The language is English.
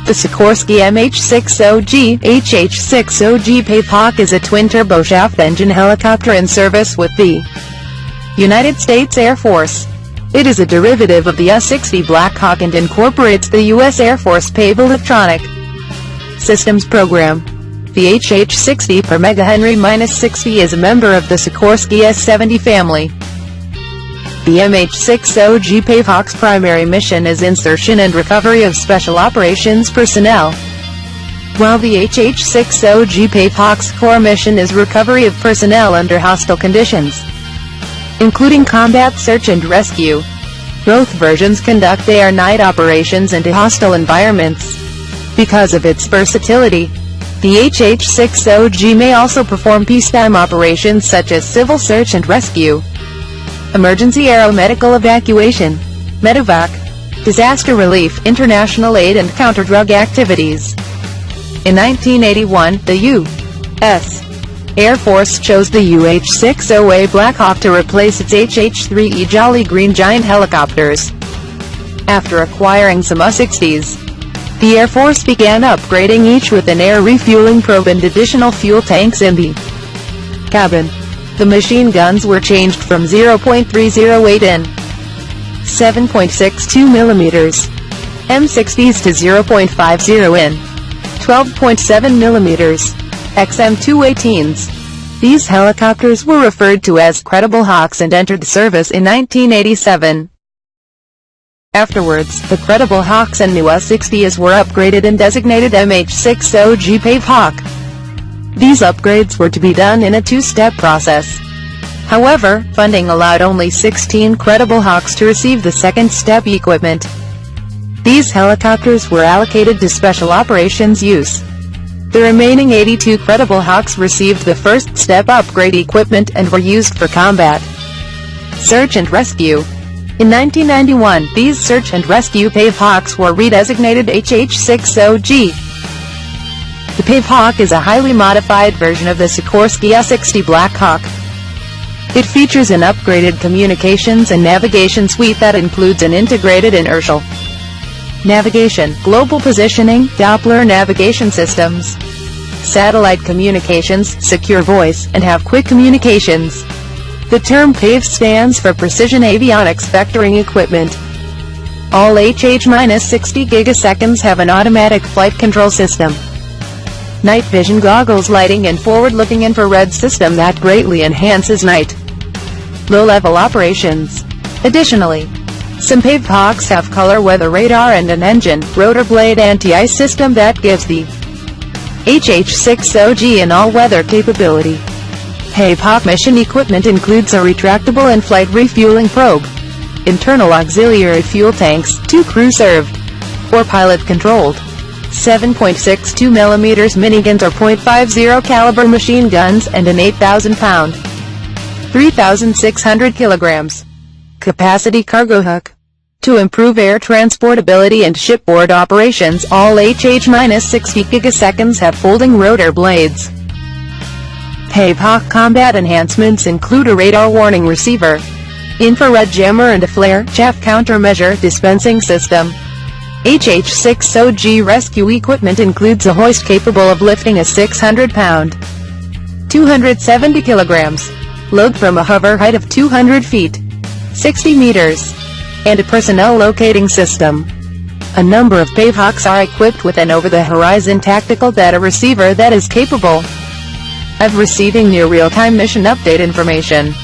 The Sikorsky MH-60G, HH-60G Pave Hawk is a twin-turboshaft engine helicopter in service with the United States Air Force. It is a derivative of the US-60 Black Hawk and incorporates the US Air Force PAVE electronic systems program. The HH-60 per MHz-60 is a member of the Sikorsky S-70 family. The MH-60G Pave Hawk's primary mission is insertion and recovery of special operations personnel, while the HH-60G Pave Hawk's core mission is recovery of personnel under hostile conditions, including combat search and rescue. Both versions conduct air-night operations into hostile environments. Because of its versatility, the HH-60G may also perform peacetime operations such as civil search and rescue, emergency aeromedical evacuation, medevac, disaster relief, international aid and counter-drug activities. In 1981, the U.S. Air Force chose the UH-60A Black Hawk to replace its HH-3E Jolly Green Giant helicopters. After acquiring some US-60s, the Air Force began upgrading each with an air refueling probe and additional fuel tanks in the cabin. The machine guns were changed from 0.308 in 7.62 mm M60s to 0.50 in 12.7 mm XM218s. These helicopters were referred to as Credible Hawks and entered service in 1987. Afterwards, the Credible Hawks and new US-60s were upgraded and designated MH-60G Pave Hawk. These upgrades were to be done in a two-step process. However, funding allowed only 16 Credible Hawks to receive the second-step equipment. These helicopters were allocated to special operations use. The remaining 82 Credible Hawks received the first-step upgrade equipment and were used for combat search and rescue. In 1991, these search and rescue Pave Hawks were redesignated HH-60G. The Pave Hawk is a highly modified version of the Sikorsky S-60 Black Hawk. It features an upgraded communications and navigation suite that includes an integrated inertial navigation, global positioning, Doppler navigation systems, satellite communications, secure voice, and have quick communications. The term PAVE stands for Precision Avionics Vectoring Equipment. All HH-60 gigaseconds have an automatic flight control system, night vision goggles, lighting and forward-looking infrared system that greatly enhances night low-level operations. Additionally, some Pave Hawks have color weather radar and an engine, rotor blade anti-ice system that gives the HH-60G an all-weather capability. Pave Hawk mission equipment includes a retractable in-flight refueling probe, internal auxiliary fuel tanks, 2 crew-served or pilot-controlled 7.62 mm miniguns or .50 caliber machine guns, and an 8,000-pound 3,600 kilograms capacity cargo hook. To improve air transportability and shipboard operations, all HH-60 gigaseconds have folding rotor blades. Pave Hawk combat enhancements include a radar warning receiver, infrared jammer and a flare chaff countermeasure dispensing system. HH-60G rescue equipment includes a hoist capable of lifting a 600-pound 270 kilograms load from a hover height of 200 feet 60 meters, and a personnel locating system. A number of Pave Hawks are equipped with an over-the-horizon tactical data receiver that is capable of receiving near real-time mission update information.